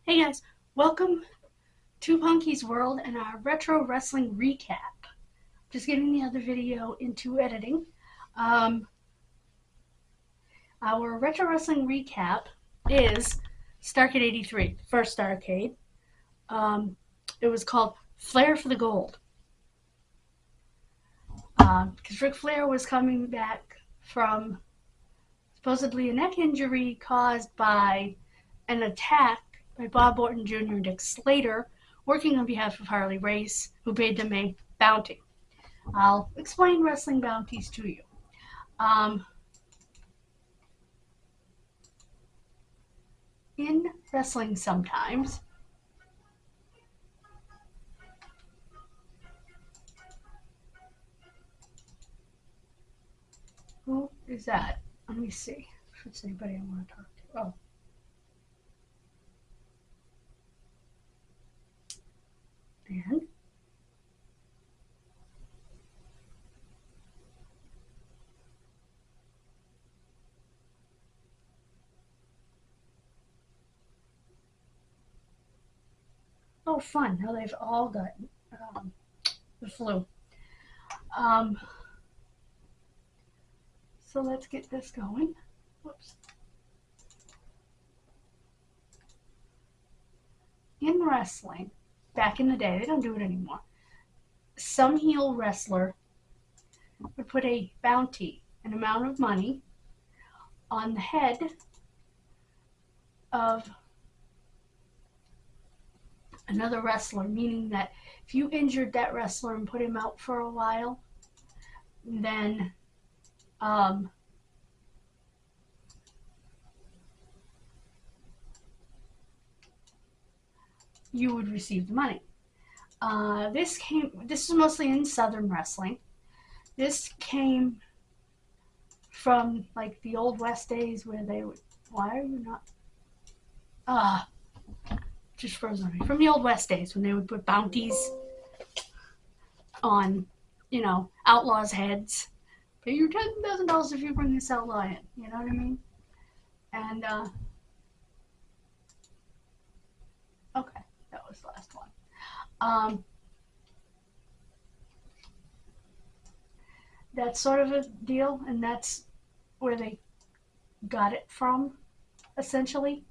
Hey guys, welcome to Punky's World and our retro wrestling recap. Just getting the other video into editing. Our retro wrestling recap is Starrcade 83, the first Starrcade. It was called Flair for the Gold. Because Ric Flair was coming back from supposedly a neck injury caused by an attack by Bob Orton Jr. and Dick Slater, working on behalf of Harley Race, who paid them a bounty. I'll explain wrestling bounties to you. In wrestling sometimes, who is that? Let me see if it's anybody I want to talk to. Oh. And oh, fun. Now they've all got the flu. So let's get this going. Whoops. In wrestling, back in the day, they don't do it anymore. Some heel wrestler would put a bounty, an amount of money, on the head of another wrestler, meaning that if you injured that wrestler and put him out for a while, then you would receive the money. This is mostly in Southern wrestling. This came from like the old West days where they would, why are you not, just frozen on me. From the old West days when they would put bounties on, outlaws' heads. Pay you $10,000 if you bring this outlaw in. You know what I mean? And, okay, that was the last one. That's sort of a deal, and that's where they got it from, essentially.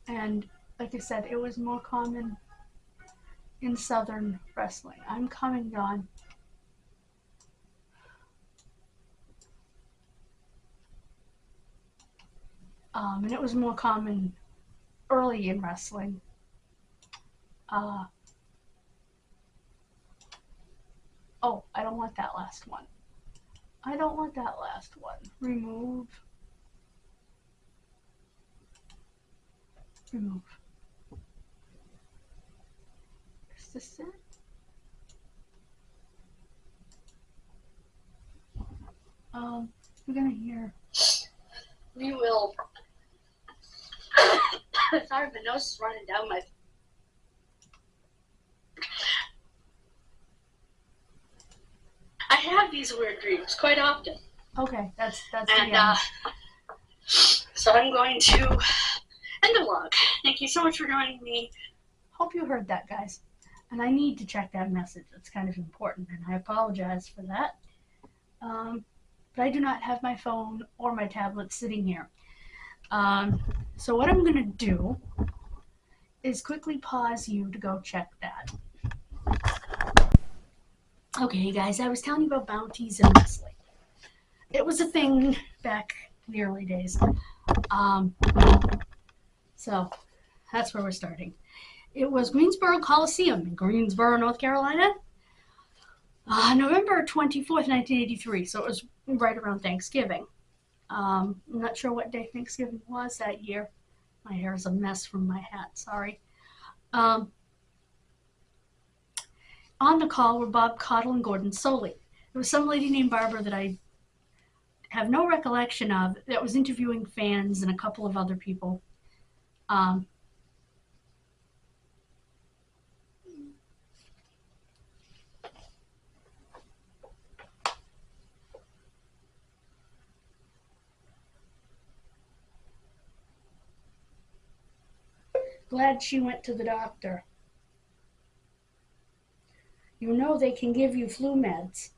And like I said, it was more common in Southern wrestling. I'm coming, John. And it was more common early in wrestling. Oh, I don't want that last one. I don't want that last one. Remove. Is this it? We're gonna hear. We will. Sorry, my nose is running down my. I have these weird dreams quite often. Okay, that's and so I'm going to end the vlog. Thank you so much for joining me. Hope you heard that, guys. And I need to check that message. It's kind of important, and I apologize for that. But I do not have my phone or my tablet sitting here. So what I'm going to do is quickly pause you to go check that. Okay, guys, I was telling you about bounties in wrestling. It was a thing back in the early days. So that's where we're starting. It was Greensboro Coliseum in Greensboro, North Carolina, November 24th, 1983. So it was right around Thanksgiving. I'm not sure what day Thanksgiving was that year. My hair is a mess from my hat, sorry. On the call were Bob Caudle and Gordon Soley. There was some lady named Barbara that I have no recollection of that was interviewing fans and a couple of other people. Glad she went to the doctor. You know they can give you flu meds.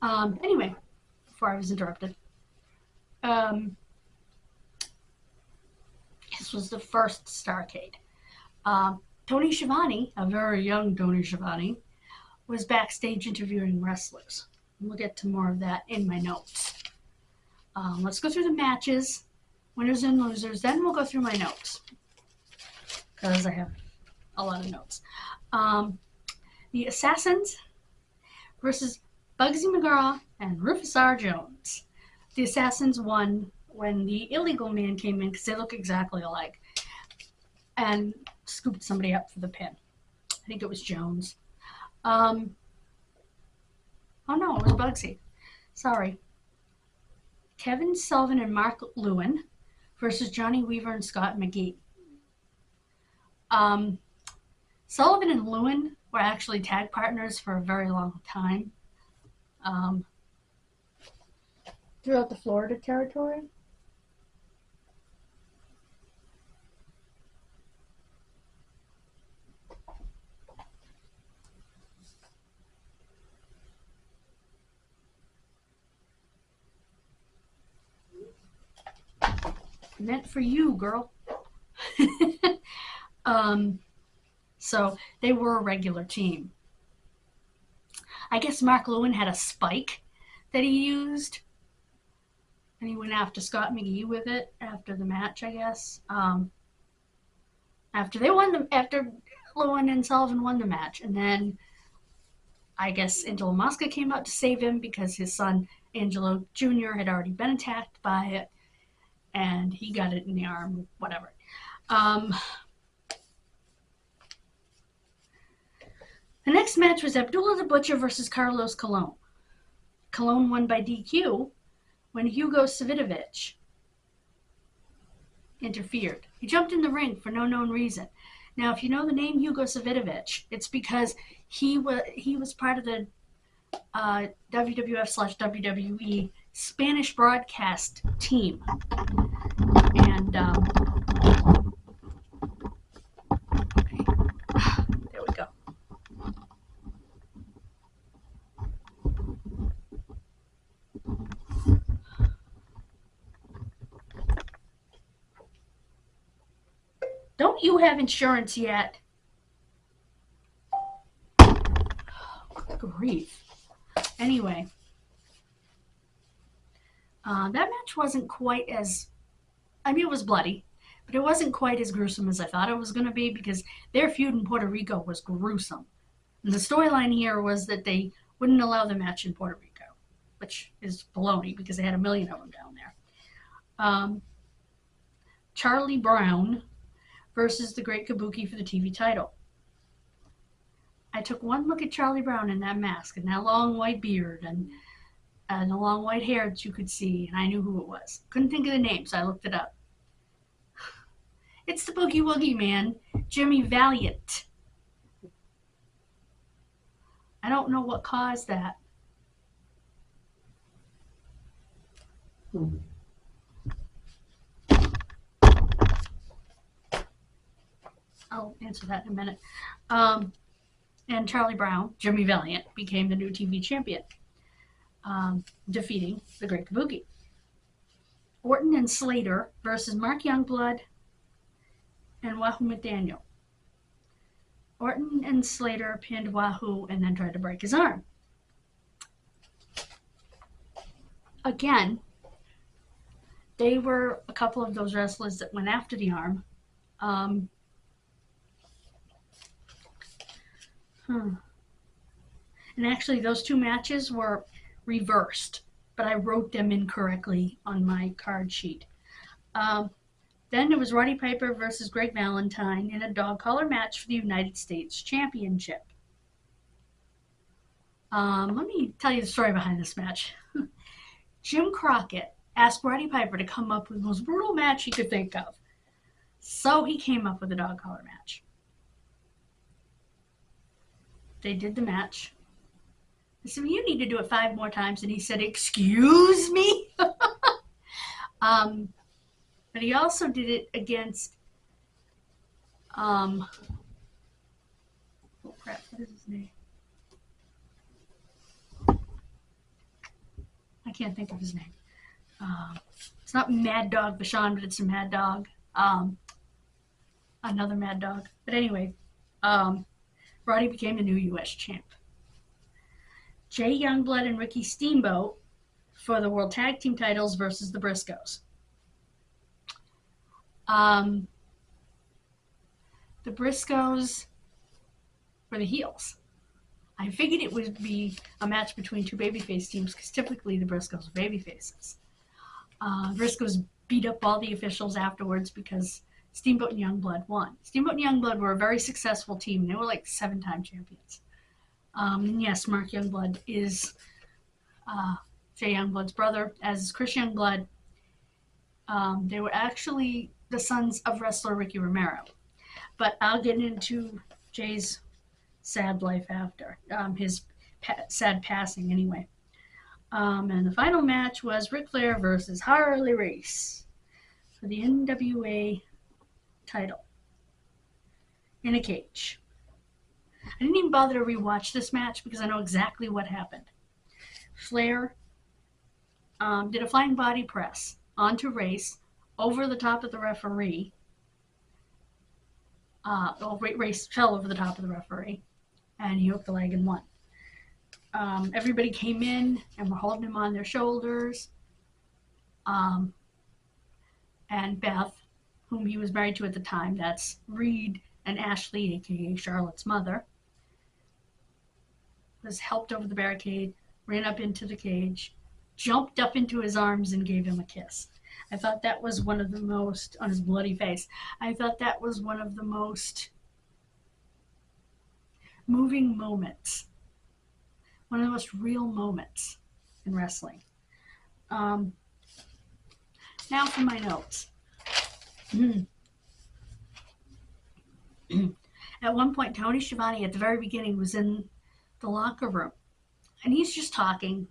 Anyway, before I was interrupted. This was the first Starrcade. Tony Schiavone, a very young Tony Schiavone, was backstage interviewing wrestlers. We'll get to more of that in my notes. Let's go through the matches, winners and losers, then we'll go through my notes, because I have a lot of notes. The Assassins versus Bugsy McGraw and Rufus R. Jones. The Assassins won when the illegal man came in, because they look exactly alike, and scooped somebody up for the pin. I think it was Jones. Oh no, it was Bugsy. Sorry. Kevin Sullivan and Mark Lewin versus Johnny Weaver and Scott McGee. Sullivan and Lewin were actually tag partners for a very long time. Throughout the Florida territory. Meant for you, girl. So they were a regular team. I guess Mark Lewin had a spike that he used, and he went after Scott McGee with it after the match, I guess. After Lewin and Sullivan won the match, and then I guess Angelo Mosca came out to save him because his son Angelo Jr. had already been attacked by it, and he got it in the arm, whatever. The next match was Abdullah the Butcher versus Carlos Colon. Colon won by DQ when Hugo Savinovich interfered. He jumped in the ring for no known reason. Now, if you know the name Hugo Savinovich, it's because he was part of the WWF/WWE Spanish broadcast team. And there we go. Don't you have insurance yet? Good grief. Anyway, that match wasn't quite as, it was bloody, but it wasn't quite as gruesome as I thought it was going to be, because their feud in Puerto Rico was gruesome. And the storyline here was that they wouldn't allow the match in Puerto Rico, which is baloney because they had 1 million of them down there. Charlie Brown versus the Great Kabuki for the TV title. I took one look at Charlie Brown in that mask and that long white beard and the long white hair that you could see, and I knew who it was. Couldn't think of the name, so I looked it up. It's the Boogie Woogie Man, Jimmy Valiant. I don't know what caused that. I'll answer that in a minute. And Charlie Brown, Jimmy Valiant, became the new TV champion, defeating the Great Kabuki. Orton and Slater versus Mark Youngblood and Wahoo McDaniel. Orton and Slater pinned Wahoo and then tried to break his arm. Again, they were a couple of those wrestlers that went after the arm. And actually, those two matches were reversed, but I wrote them incorrectly on my card sheet. Then it was Roddy Piper versus Greg Valentine in a dog collar match for the United States Championship. Let me tell you the story behind this match. Jim Crockett asked Roddy Piper to come up with the most brutal match he could think of. So he came up with a dog collar match. They did the match. I said, you need to do it 5 more times. And he said, excuse me? But he also did it against, oh crap, what is his name? I can't think of his name. It's not Mad Dog Vachon, but it's a Mad Dog. Another Mad Dog. But anyway, Roddy became the new U.S. champ. Jay Youngblood and Ricky Steamboat for the World Tag Team titles versus the Briscoes. The Briscoes were the heels. I figured it would be a match between two babyface teams because typically the Briscoes are babyfaces. Briscoes beat up all the officials afterwards because Steamboat and Youngblood won. Steamboat and Youngblood were a very successful team. They were like 7-time champions. And yes, Mark Youngblood is Jay Youngblood's brother, as is Chris Youngblood. They were actually the sons of wrestler Ricky Romero. But I'll get into Jay's sad life after, his sad passing anyway. And the final match was Ric Flair versus Harley Race for the NWA title in a cage. I didn't even bother to rewatch this match because I know exactly what happened. Flair did a flying body press onto Race over the top of the referee. Race fell over the top of the referee, and he hooked the leg and won. Everybody came in and were holding him on their shoulders. And Beth, whom he was married to at the time, that's Reed and Ashley, aka Charlotte's mother, was helped over the barricade, ran up into the cage, jumped up into his arms, and gave him a kiss. I thought that was one of the most, on his bloody face, I thought that was one of the most moving moments. One of the most real moments in wrestling. Now for my notes. At one point, Tony Schiavone at the very beginning was in the locker room. And he's just talking,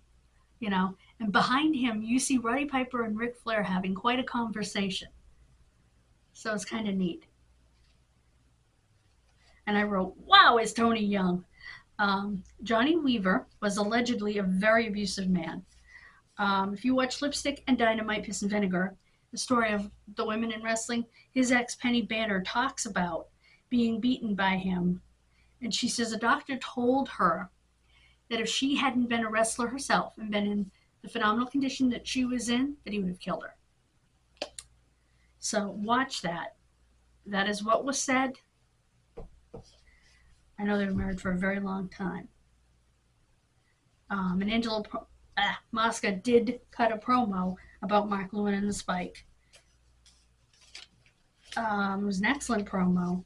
you know. And behind him, you see Roddy Piper and Ric Flair having quite a conversation. So it's kind of neat. And I wrote, wow, is Tony young? Johnny Weaver was allegedly a very abusive man. If you watch Lipstick and Dynamite, Piss and Vinegar, the story of the women in wrestling, his ex Penny Banner talks about being beaten by him. And she says a doctor told her that if she hadn't been a wrestler herself and been in the phenomenal condition that she was in, that he would have killed her. So watch that. That is what was said. I know they were married for a very long time. And Angelo Mosca did cut a promo about Mark Lewin and the Spike. It was an excellent promo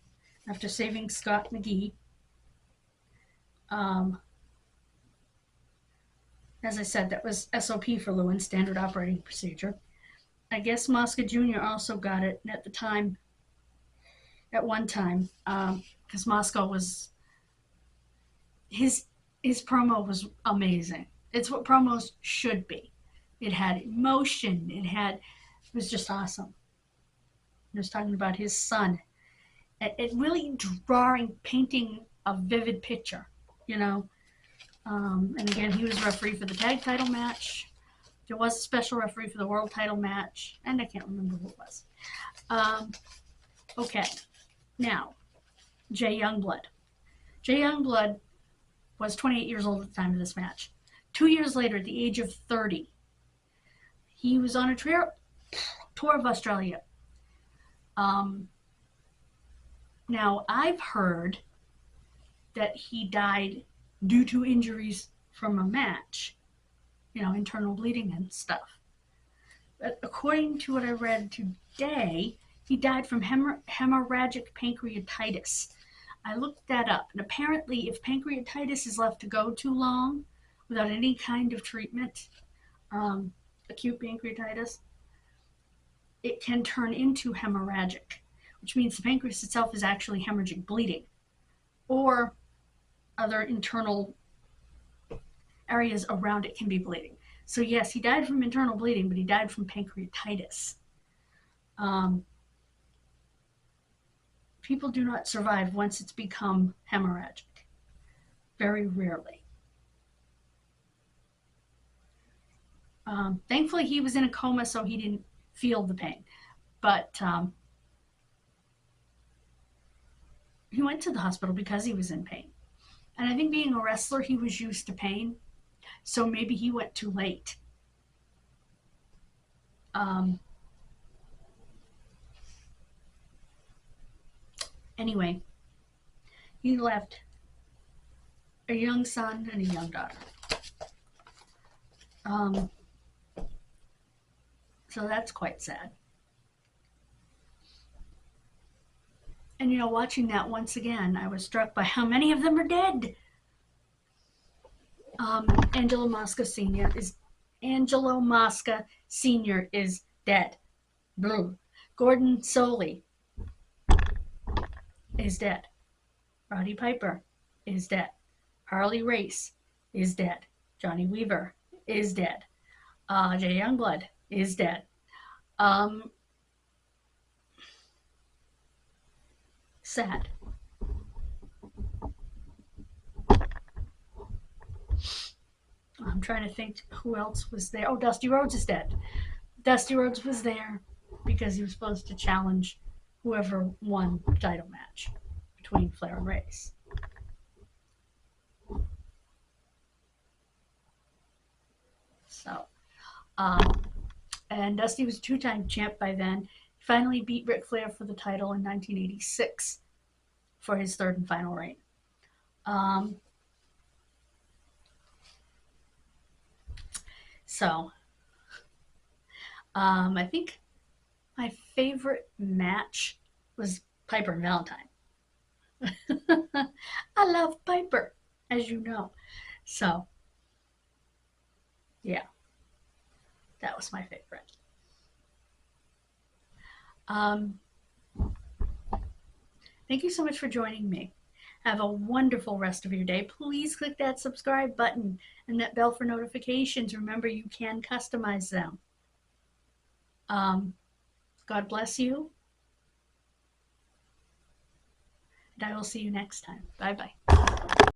after saving Scott McGee. As I said, that was SOP for Lewin, standard operating procedure. I guess Mosca Jr. also got it at the time, at one time, because Mosca was, his promo was amazing. It's what promos should be. It had emotion. It was just awesome. He was talking about his son. It really painting a vivid picture, you know. And again, he was referee for the tag title match. There was a special referee for the world title match, and I can't remember who it was. Okay, now, Jay Youngblood. Jay Youngblood was 28 years old at the time of this match. 2 years later, at the age of 30, he was on a tour of Australia. Now, I've heard that he died due to injuries from a match, you know, internal bleeding and stuff. But according to what I read today, he died from hemorrhagic pancreatitis. I looked that up, and apparently if pancreatitis is left to go too long without any kind of treatment, acute pancreatitis, it can turn into hemorrhagic, which means the pancreas itself is actually hemorrhagic bleeding, or other internal areas around it can be bleeding. So yes, he died from internal bleeding, but he died from pancreatitis. People do not survive once it's become hemorrhagic. Very rarely. Thankfully, he was in a coma, so he didn't feel the pain. But he went to the hospital because he was in pain. And I think being a wrestler, he was used to pain. So maybe he went too late. Anyway, he left a young son and a young daughter. So that's quite sad. And you know, watching that once again, I was struck by how many of them are dead. Angelo Mosca Sr. is dead. Blue. Gordon Soley is dead. Roddy Piper is dead. Harley Race is dead. Johnny Weaver is dead. Jay Youngblood is dead. Sad. I'm trying to think who else was there. Oh, Dusty Rhodes is dead. Dusty Rhodes was there because he was supposed to challenge whoever won the title match between Flair and Race. So, and Dusty was a two-time champ by then. He finally beat Ric Flair for the title in 1986 for his third and final reign. I think my favorite match was Piper and Valentine. I love Piper, as you know. So, yeah, that was my favorite. Thank you so much for joining me. Have a wonderful rest of your day. Please click that subscribe button and that bell for notifications. Remember, you can customize them. God bless you. And I will see you next time. Bye-bye.